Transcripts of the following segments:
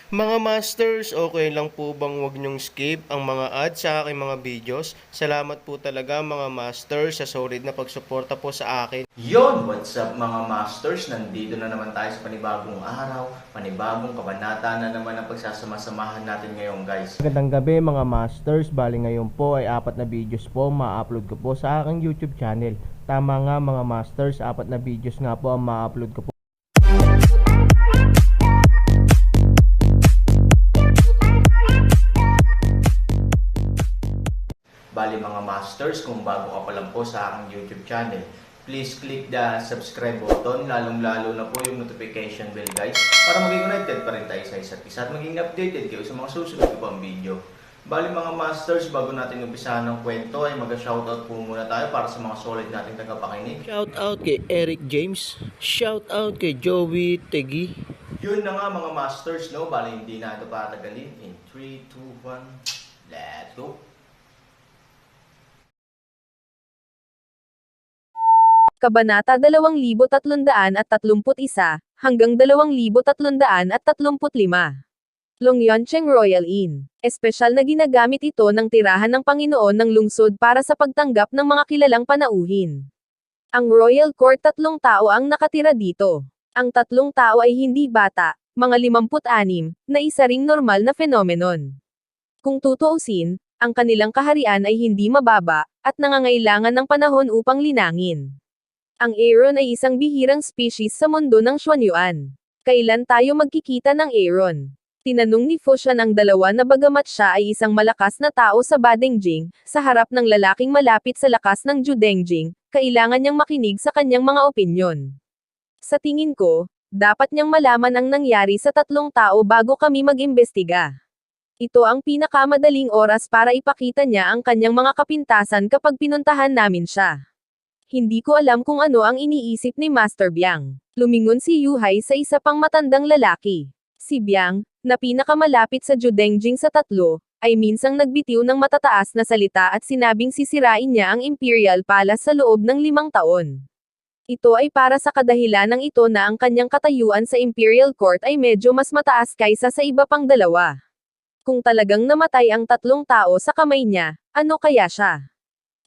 Mga masters, okay lang po bang wag niyong skip ang mga ads sa aking mga videos? Salamat po talaga mga masters sa solid na pagsuporta po sa akin. Yon, what's up mga masters? Nandito na naman tayo sa panibagong araw, panibagong kabanata na naman ang pagsasama-samahan natin ngayon guys. Magandang gabi mga masters, bali ngayon po ay 4 na videos po ma-upload ko po sa aking YouTube channel. Tama nga mga masters, 4 na videos nga po ang ma-upload ko po. Bali mga masters, kung bago ka pa lang po sa aking YouTube channel, please click the subscribe button, lalong-lalo na po yung notification bell guys, para maging connected pa rin tayo sa isa't isa at maging updated kayo sa mga susunod ko pang video. Bali mga masters, bago natin umpisahan ng kwento ay mag-shoutout po muna tayo para sa mga solid nating tagapakinig. Shout out kay Eric James, shout out kay Joey Tegi. Yun na nga mga masters, no? Bali hindi na ito patagalin. In 3, 2, 1, let's go! Kabanata 2331 hanggang 2335. Longyoncheng Royal Inn. Espesyal na ginagamit ito ng tirahan ng Panginoon ng lungsod para sa pagtanggap ng mga kilalang panauhin. Ang Royal Court 3 tao ang nakatira dito. Ang 3 tao ay hindi bata, mga 56, na isa ring normal na phenomenon. Kung tutuusin, ang kanilang kaharian ay hindi mababa, at nangangailangan ng panahon upang linangin. Ang Aeron ay isang bihirang species sa mundo ng Xuanyuan. Kailan tayo magkikita ng Aeron? Tinanong ni Fushan ang dalawa na bagamat siya ay isang malakas na tao sa Badengjing, sa harap ng lalaking malapit sa lakas ng Judengjing, kailangan niyang makinig sa kanyang mga opinyon. Sa tingin ko, dapat niyang malaman ang nangyari sa 3 tao bago kami mag-imbestiga. Ito ang pinakamadaling oras para ipakita niya ang kanyang mga kapintasan kapag pinuntahan namin siya. Hindi ko alam kung ano ang iniisip ni Master Biang. Lumingon si Yuhai sa isa pang matandang lalaki. Si Biang, na pinakamalapit sa Judengjing sa 3, ay minsang nagbitiw ng matataas na salita at sinabing sisirain niya ang Imperial Palace sa loob ng 5 taon. Ito ay para sa kadahilanang ito na ang kanyang katayuan sa Imperial Court ay medyo mas mataas kaysa sa iba pang dalawa. Kung talagang namatay ang 3 tao sa kamay niya, ano kaya siya?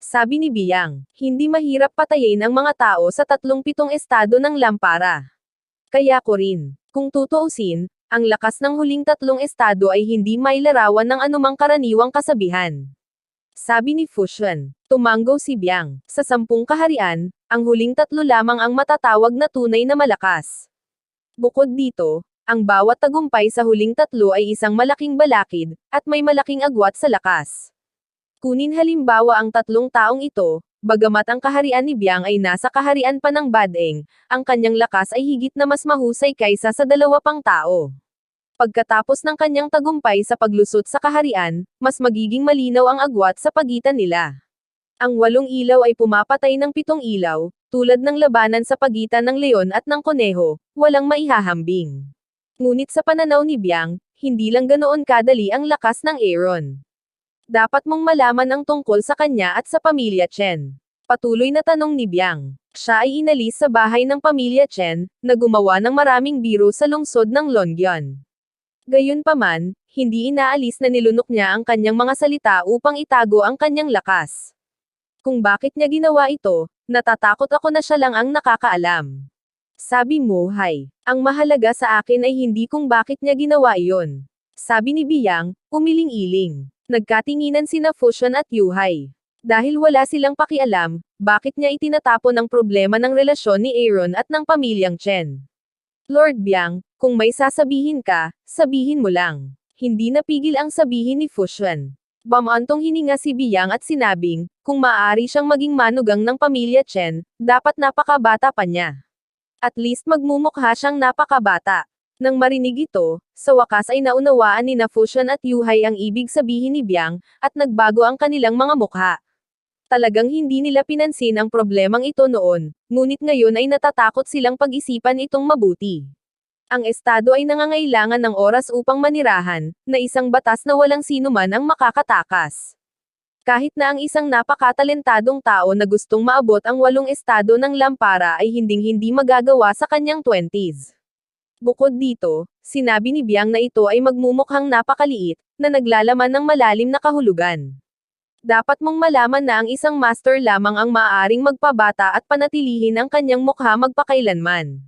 Sabi ni Biang, hindi mahirap patayin ang mga tao sa 37 estado ng Lampara. Kaya ko rin. Kung tutuusin, ang lakas ng huling 3 estado ay hindi mailarawan ng anumang karaniwang kasabihan. Sabi ni Fushan. Tumanggo si Biang. Sa 10 kaharian, ang huling 3 lamang ang matatawag na tunay na malakas. Bukod dito, ang bawat tagumpay sa huling 3 ay isang malaking balakid, at may malaking agwat sa lakas. Kunin halimbawa ang 3 taong ito, bagamat ang kaharian ni Biang ay nasa kaharian pa ng Badeng, ang kanyang lakas ay higit na mas mahusay kaysa sa 2 pang tao. Pagkatapos ng kanyang tagumpay sa paglusot sa kaharian, mas magiging malinaw ang agwat sa pagitan nila. Ang 8 ilaw ay pumapatay ng 7 ilaw, tulad ng labanan sa pagitan ng leon at ng koneho, walang maihahambing. Ngunit sa pananaw ni Biang, hindi lang ganoon kadali ang lakas ng Aeron. Dapat mong malaman ang tungkol sa kanya at sa pamilya Chen. Patuloy na tanong ni Biang. Siya ay inalis sa bahay ng pamilya Chen, na gumawa ng maraming biro sa lungsod ng Longyan. Gayunpaman, hindi inaalis na nilunok niya ang kanyang mga salita upang itago ang kanyang lakas. Kung bakit niya ginawa ito, natatakot ako na siya lang ang nakakaalam. Sabi mo, Hai. Ang mahalaga sa akin ay hindi kung bakit niya ginawa iyon. Sabi ni Biang, umiling-iling. Nagkatinginan sina Fushan at Yuhai. Dahil wala silang pakialam, bakit niya itinatapon ang problema ng relasyon ni Aeron at ng pamilyang Chen. Lord Biang, kung may sasabihin ka, sabihin mo lang. Hindi napigil ang sabihin ni Fushan. Bamantong hininga si Biang at sinabing, kung maaari siyang maging manugang ng pamilya Chen, dapat napakabata pa niya. At least magmumukha siyang napakabata. Nang marinig ito, sa wakas ay naunawaan ni Fushan at Yuhai ang ibig sabihin ni Biang, at nagbago ang kanilang mga mukha. Talagang hindi nila pinansin ang problemang ito noon, ngunit ngayon ay natatakot silang pag-isipan itong mabuti. Ang estado ay nangangailangan ng oras upang manirahan, na isang batas na walang sinuman ang makakatakas. Kahit na ang isang napakatalentadong tao na gustong maabot ang 8 estado ng Lampara ay hinding-hindi magagawa sa kanyang 20s. Bukod dito, sinabi ni Biang na ito ay magmumukhang napakaliit, na naglalaman ng malalim na kahulugan. Dapat mong malaman na ang isang master lamang ang maaaring magpabata at panatilihin ang kanyang mukha magpakailanman.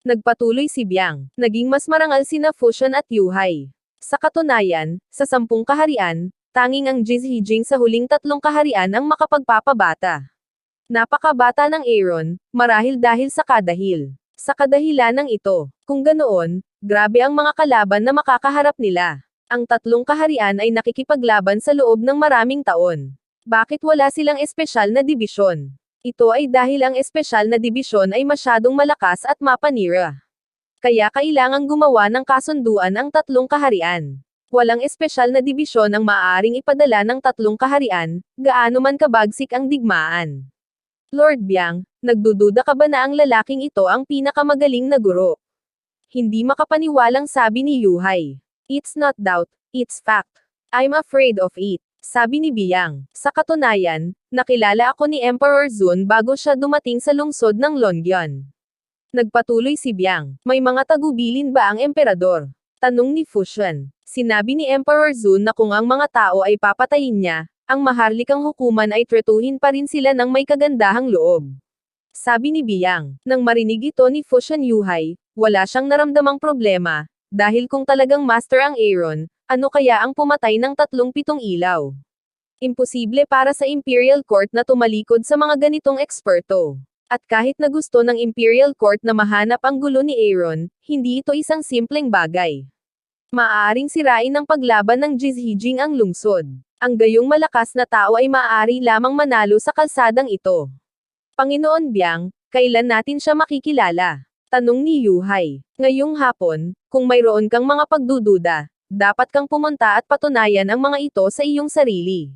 Nagpatuloy si Biang, naging mas marangal sina Fusion at Yuhai. Sa katunayan, sa 10 kaharian, tanging ang Jizhijing sa huling 3 kaharian ang makapagpapabata. Napakabata ng Aaron, marahil dahil sa kadahil. Sa kadahilanang ito, kung ganoon, grabe ang mga kalaban na makakaharap nila. Ang 3 kaharian ay nakikipaglaban sa loob ng maraming taon. Bakit wala silang espesyal na dibisyon? Ito ay dahil ang espesyal na dibisyon ay masyadong malakas at mapanira. Kaya kailangang gumawa ng kasunduan ang 3 kaharian. Walang espesyal na dibisyon ang maaaring ipadala ng 3 kaharian, gaano man kabagsik ang digmaan. Lord Biang, nagdududa ka ba na ang lalaking ito ang pinakamagaling na guro? Hindi makapaniwalang sabi ni Yuhai. It's not doubt, it's fact. I'm afraid of it, sabi ni Biang. Sa katunayan, nakilala ako ni Emperor Zun bago siya dumating sa lungsod ng Longyan. Nagpatuloy si Biang, may mga tagubilin ba ang emperador? Tanong ni Fusion. Sinabi ni Emperor Zun na kung ang mga tao ay papatayin niya, ang maharlikang hukuman ay tretuhin pa rin sila ng may kagandahang loob. Sabi ni Biang, nang marinig ito ni Fusion Yuhai, wala siyang naramdamang problema, dahil kung talagang master ang Aaron, ano kaya ang pumatay ng 37 ilaw? Imposible para sa Imperial Court na tumalikod sa mga ganitong eksperto. At kahit na gusto ng Imperial Court na mahanap ang gulo ni Aaron, hindi ito isang simpleng bagay. Maaaring sirain ng paglaban ng Jizhijing ang lungsod. Ang gayong malakas na tao ay maaari lamang manalo sa kalsadang ito. Panginoon Biang, kailan natin siya makikilala? Tanong ni Yuhai. Ngayong hapon, kung mayroon kang mga pagdududa, dapat kang pumunta at patunayan ang mga ito sa iyong sarili.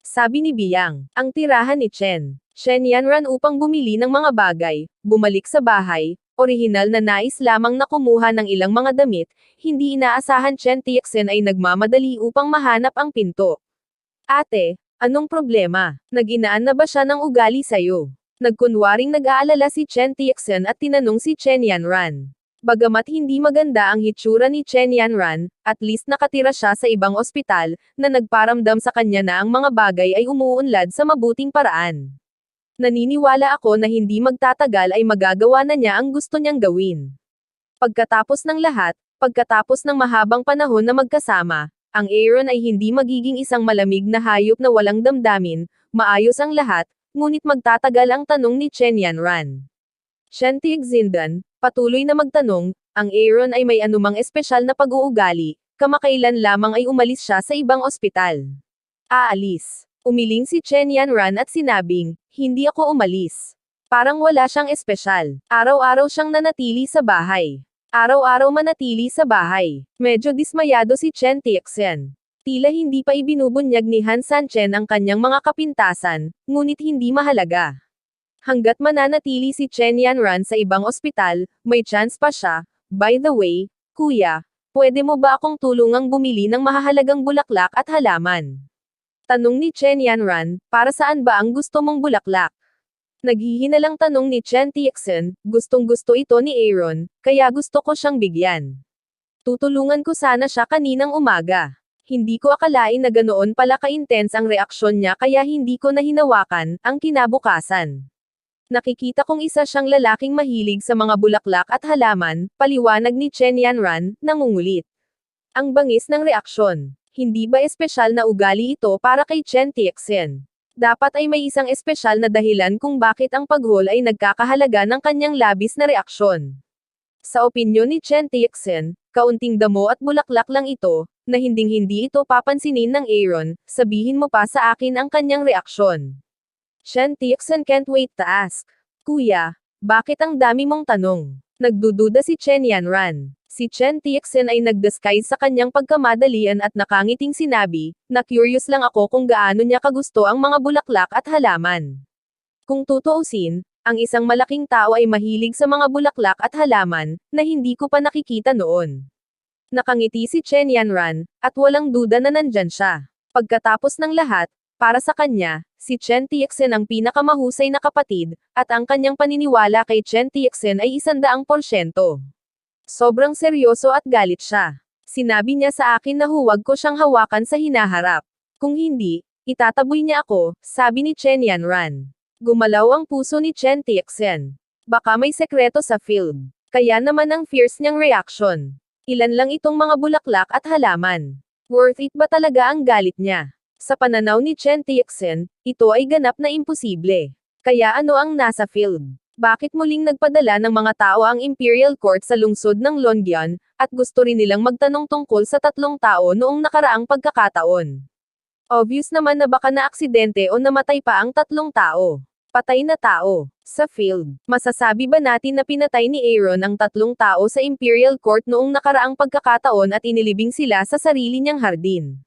Sabi ni Biang, ang tirahan ni Chen Yanran upang bumili ng mga bagay, bumalik sa bahay, orihinal na nais lamang na kumuha ng ilang mga damit, hindi inaasahan Chen Tianxin ay nagmamadali upang mahanap ang pinto. Ate, anong problema? Naginaan na ba siya ng ugali sayo? Nagkunwaring nag-aalala si Chen Tianxin at tinanong si Chen Yanran. Bagamat hindi maganda ang hitsura ni Chen Yanran, at least nakatira siya sa ibang ospital, na nagparamdam sa kanya na ang mga bagay ay umuunlad sa mabuting paraan. Naniniwala ako na hindi magtatagal ay magagawa na niya ang gusto niyang gawin. Pagkatapos ng lahat, pagkatapos ng mahabang panahon na magkasama, ang Aaron ay hindi magiging isang malamig na hayop na walang damdamin, maayos ang lahat, ngunit magtatagal ang tanong ni Chen Yanran. Shen Tianxin, patuloy na magtanong, ang Aaron ay may anumang espesyal na pag-uugali, kamakailan lamang ay umalis siya sa ibang ospital. Aalis. Umiling si Chen Yanran at sinabing, hindi ako umalis. Parang wala siyang espesyal. Araw-araw siyang nanatili sa bahay. Araw-araw manatili sa bahay. Medyo dismayado si Chen Tianxin. Tila hindi pa ibinubunyag ni Han Sanchen ang kanyang mga kapintasan, ngunit hindi mahalaga. Hanggat mananatili si Chen Yanran sa ibang ospital, may chance pa siya. By the way, kuya, pwede mo ba akong tulungang bumili ng mahahalagang bulaklak at halaman? Tanong ni Chen Yanran, para saan ba ang gusto mong bulaklak? Naghihinalang tanong ni Chen Tianxin, gustong-gusto ito ni Aaron, kaya gusto ko siyang bigyan. Tutulungan ko sana siya kaninang umaga. Hindi ko akalain na ganoon pala ka-intense ang reaksyon niya kaya hindi ko na hinawakan, ang kinabukasan. Nakikita kong isa siyang lalaking mahilig sa mga bulaklak at halaman, paliwanag ni Chen Yanran, nangungulit. Ang bangis ng reaksyon. Hindi ba espesyal na ugali ito para kay Chen Tianxin? Dapat ay may isang espesyal na dahilan kung bakit ang paghol ay nagkakahalaga ng kanyang labis na reaksyon. Sa opinyon ni Chen Tianxin, kaunting damo at bulaklak lang ito, na hinding-hindi ito papansinin ng Aaron, sabihin mo pa sa akin ang kanyang reaksyon. Chen Tianxin can't wait to ask. Kuya, bakit ang dami mong tanong? Nagdududa si Chen Yanran. Si Chen Tianxin ay nag-disguise sa kanyang pagkamadalian at nakangiting sinabi, na curious lang ako kung gaano niya kagusto ang mga bulaklak at halaman. Kung tutuusin, ang isang malaking tao ay mahilig sa mga bulaklak at halaman, na hindi ko pa nakikita noon. Nakangiti si Chen Yanran, at walang duda na nandyan siya. Pagkatapos ng lahat, para sa kanya, si Chen Tianxin ang pinakamahusay na kapatid, at ang kanyang paniniwala kay Chen Tianxin ay 100%. Sobrang seryoso at galit siya. Sinabi niya sa akin na huwag ko siyang hawakan sa hinaharap. Kung hindi, itataboy niya ako, sabi ni Chen Yanran. Gumalaw ang puso ni Chen Tianxian. Baka may sekreto sa field. Kaya naman ang fierce niyang reaction. Ilan lang itong mga bulaklak at halaman. Worth it ba talaga ang galit niya? Sa pananaw ni Chen Tianxian, ito ay ganap na imposible. Kaya ano ang nasa field? Bakit muling nagpadala ng mga tao ang Imperial Court sa lungsod ng Longyan, at gusto rin nilang magtanong tungkol sa 3 tao noong nakaraang pagkakataon? Obvious naman na baka na-aksidente o namatay pa ang 3 tao. Patay na tao. Sa field, masasabi ba natin na pinatay ni Aaron ang 3 tao sa Imperial Court noong nakaraang pagkakataon at inilibing sila sa sarili niyang hardin?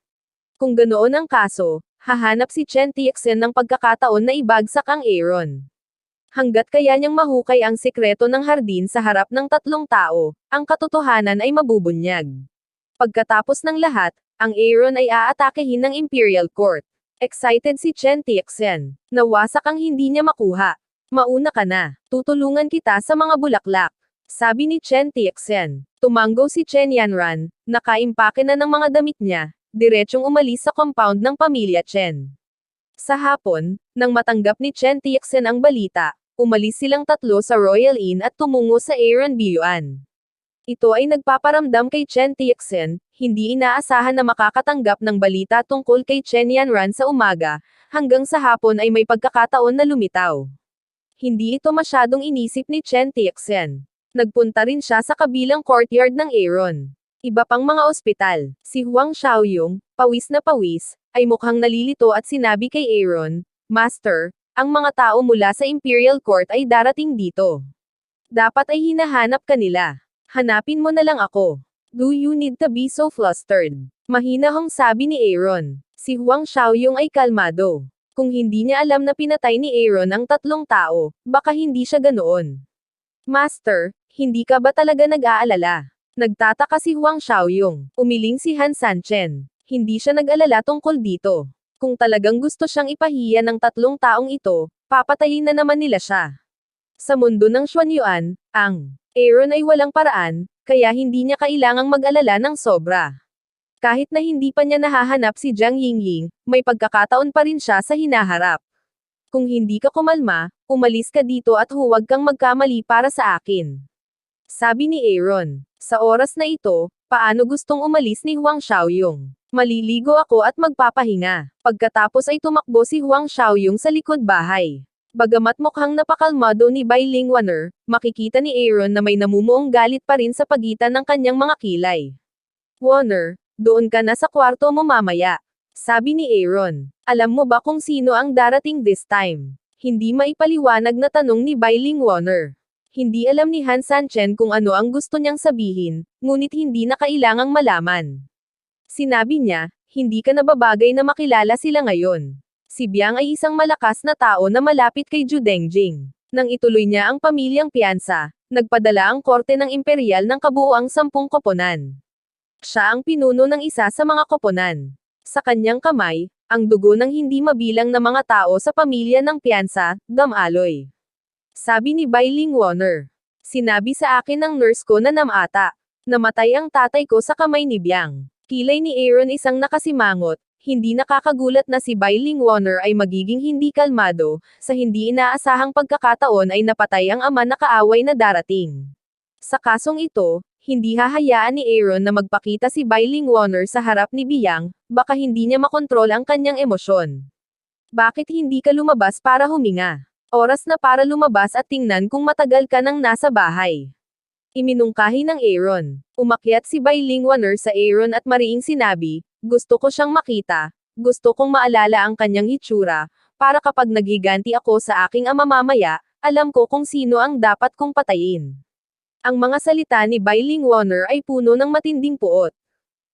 Kung ganoon ang kaso, hahanap si Chen Tianxian ng pagkakataon na ibagsak ang Aaron. Hanggat kaya niyang mahukay ang sikreto ng hardin sa harap ng 3 tao, ang katotohanan ay mabubunyag. Pagkatapos ng lahat, ang Aaron ay aatakehin ng Imperial Court. Excited si Chen Tianxian. Nawasak ang hindi niya makuha. Mauna ka na. Tutulungan kita sa mga bulaklak. Sabi ni Chen Tianxian. Tumanggo si Chen Yanran, nakaimpake na ng mga damit niya, diretsong umalis sa compound ng pamilya Chen. Sa hapon, nang matanggap ni Chen Tianxian ang balita, umalis silang 3 sa Royal Inn at tumungo sa Aaron Biyuan. Ito ay nagpaparamdam kay Chen Tianxian, hindi inaasahan na makakatanggap ng balita tungkol kay Chen Yanran sa umaga, hanggang sa hapon ay may pagkakataon na lumitaw. Hindi ito masyadong inisip ni Chen Tianxian. Nagpunta rin siya sa kabilang courtyard ng Aaron. Iba pang mga ospital, si Huang Xiaoyong, pawis na pawis, ay mukhang nalilito at sinabi kay Aaron, Master, ang mga tao mula sa Imperial Court ay darating dito. Dapat ay hinahanap ka nila. Hanapin mo na lang ako. Do you need to be so flustered? Mahinahong sabi ni Aaron. Si Huang Xiaoyong ay kalmado. Kung hindi niya alam na pinatay ni Aaron ang 3 tao, baka hindi siya ganoon. Master, hindi ka ba talaga nag-aalala? Nagtataka si Huang Xiaoyong. Umiling si Han Sanchen. Hindi siya nag-alala tungkol dito. Kung talagang gusto siyang ipahiya ng 3 taong ito, papatayin na naman nila siya. Sa mundo ng Xuanyuan, ang Aaron ay walang paraan, kaya hindi niya kailangang mag-alala ng sobra. Kahit na hindi pa niya nahahanap si Jiang Yingying, may pagkakataon pa rin siya sa hinaharap. Kung hindi ka kumalma, umalis ka dito at huwag kang magkamali para sa akin. Sabi ni Aaron. Sa oras na ito, paano gustong umalis ni Huang Xiaoyong? Maliligo ako at magpapahinga. Pagkatapos ay tumakbo si Huang Xiaoyong sa likod bahay. Bagamat mukhang napakalmado ni Bai Lingwaner, makikita ni Aaron na may namumuong galit pa rin sa pagitan ng kanyang mga kilay. Warner, doon ka na sa kwarto mo mamaya. Sabi ni Aaron. Alam mo ba kung sino ang darating this time? Hindi maipaliwanag na tanong ni Bai Lingwaner. Hindi alam ni Han Sanchen kung ano ang gusto niyang sabihin, ngunit hindi na kailangang malaman. Sinabi niya, hindi ka nababagay na makilala sila ngayon. Si Biang ay isang malakas na tao na malapit kay Zhu Dengjing. Nang ituloy niya ang pamilyang piyansa, nagpadala ang korte ng imperial ng kabuuang 10 koponan. Siya ang pinuno ng isa sa mga koponan. Sa kanyang kamay, ang dugo ng hindi mabilang na mga tao sa pamilya ng piyansa, damaloy. Sabi ni Bai Lingwaner. Sinabi sa akin ng nurse ko na namata. Namatay ang tatay ko sa kamay ni Biang. Kilay ni Aaron isang nakasimangot. Hindi nakakagulat na si Bai Lingwaner ay magiging hindi kalmado, sa hindi inaasahang pagkakataon ay napatay ang ama na kaaway na darating. Sa kasong ito, hindi hahayaan ni Aaron na magpakita si Bai Lingwaner sa harap ni Biang, baka hindi niya makontrol ang kanyang emosyon. Bakit hindi ka lumabas para huminga? Oras na para lumabas at tingnan kung matagal ka nang nasa bahay. Iminungkahi ng Aaron. Umakyat si Bai Lingwaner sa Aaron at mariing sinabi, gusto ko siyang makita, gusto kong maalala ang kanyang hitsura, para kapag naghiganti ako sa aking ama mamaya, alam ko kung sino ang dapat kong patayin. Ang mga salita ni Bai Lingwaner ay puno ng matinding puot.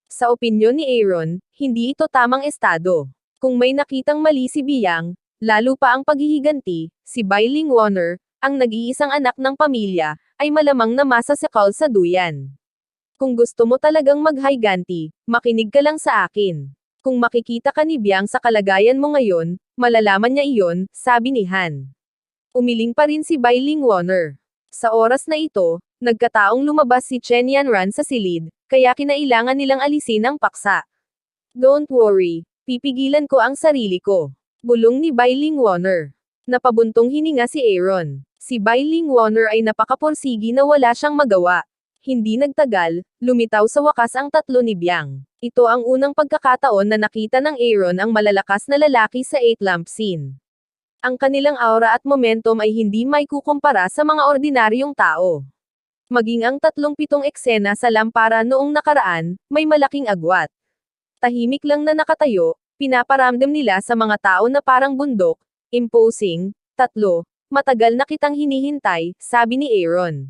Sa opinyon ni Aaron, hindi ito tamang estado. Kung may nakitang mali si Biang, lalo pa ang paghihiganti, si Bai Lingwaner, ang nag-iisang anak ng pamilya, ay malamang na masasakal sa duyan. Kung gusto mo talagang maghiganti, makinig ka lang sa akin. Kung makikita ka ni Biang sa kalagayan mo ngayon, malalaman niya iyon, sabi ni Han. Umiling pa rin si Bai Lingwaner. Sa oras na ito, Nagkataong lumabas si Chen Yanran sa silid, kaya kinailangan nilang alisin ang paksa. Don't worry, pipigilan ko ang sarili ko. Bulong ni Bai Lingwaner. Napabuntong hininga si Aaron. Si Bai Lingwaner ay napakaporsigi na wala siyang magawa. Hindi nagtagal, lumitaw sa wakas ang tatlo ni Biang. Ito ang unang pagkakataon na nakita ng Aaron ang malalakas na lalaki sa 8 lamp scene. Ang kanilang aura at momentum ay hindi may kukumpara sa mga ordinaryong tao. Maging ang 37 eksena sa lampara noong nakaraan, may malaking agwat. Tahimik lang na nakatayo, pinaparamdam nila sa mga tao na parang bundok, imposing, tatlo, matagal na kitang hinihintay, sabi ni Aaron.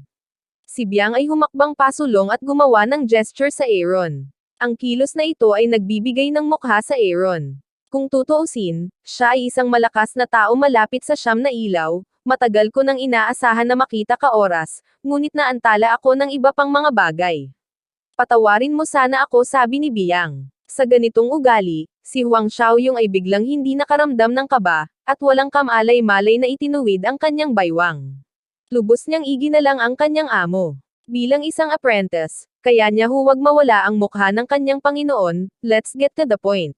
Si Biang ay humakbang pasulong at gumawa ng gesture sa Aaron. Ang kilos na ito ay nagbibigay ng mukha sa Aaron. Kung tutuusin, siya ay isang malakas na tao malapit sa siyam na ilaw, matagal ko nang inaasahan na makita ka oras, ngunit naantala ako ng iba pang mga bagay. Patawarin mo sana ako, sabi ni Biang. Sa ganitong ugali, si Huang Xiaoyong ay biglang hindi nakaramdam ng kaba, at walang kamalay-malay na itinuwid ang kanyang baywang. Lubos niyang iginalang ang kanyang amo. Bilang isang apprentice, kaya niya huwag mawala ang mukha ng kanyang Panginoon, let's get to the point.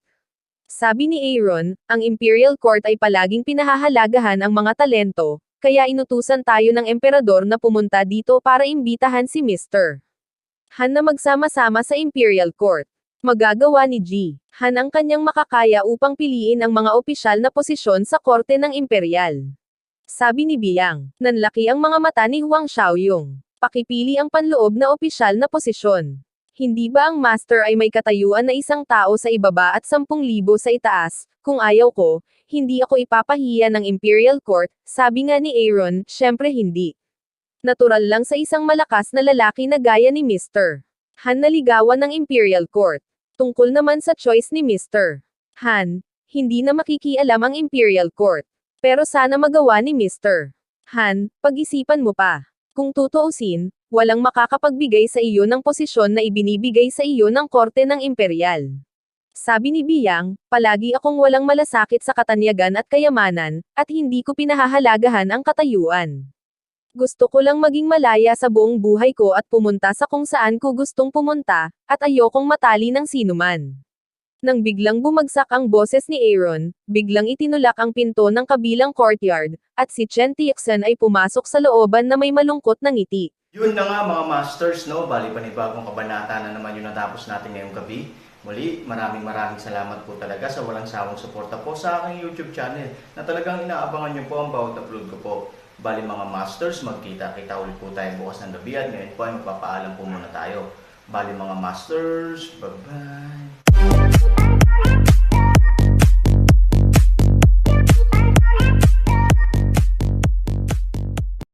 Sabi ni Aaron, ang Imperial Court ay palaging pinahahalagahan ang mga talento, kaya inutusan tayo ng emperador na pumunta dito para imbitahan si Mr. Han na magsama-sama sa Imperial Court. Magagawa ni G. Han ang kanyang makakaya upang piliin ang mga opisyal na posisyon sa korte ng imperial. Sabi ni Biang, nanlaki ang mga mata ni Huang Xiaoyong. Pakipili ang panloob na opisyal na posisyon. Hindi ba ang master ay may katayuan na isang tao sa ibaba at 10,000 sa itaas? Kung ayaw ko, hindi ako ipapahiya ng Imperial Court, sabi nga ni Aaron, syempre hindi. Natural lang sa isang malakas na lalaki na gaya ni Mr. Han naligawan ng Imperial Court. Tungkol naman sa choice ni Mr. Han, hindi na makikialam ang Imperial Court. Pero sana magawa ni Mr. Han, pag-isipan mo pa. Kung tutuusin, walang makakapagbigay sa iyo ng posisyon na ibinibigay sa iyo ng korte ng imperial. Sabi ni Biang, palagi akong walang malasakit sa katanyagan at kayamanan, at hindi ko pinahahalagahan ang katayuan. Gusto ko lang maging malaya sa buong buhay ko at pumunta sa kung saan ko gustong pumunta, at ayokong matali ng sinuman. Nang biglang bumagsak ang boses ni Aaron, biglang itinulak ang pinto ng kabilang courtyard, at si Chen Tiexan ay pumasok sa looban na may malungkot na ngiti. Yun na nga mga masters, no? Bali panibagong kabanata na naman yung natapos natin ngayong gabi. Muli, maraming salamat po talaga sa walang sawang suporta po sa aking YouTube channel na talagang inaabangan nyo po ang bawat upload ko po. Bali mga masters, magkita-kita ulit po tayo bukas ng gabi at ngayon po ay magpapaalam po muna tayo. Bali mga masters, bye-bye!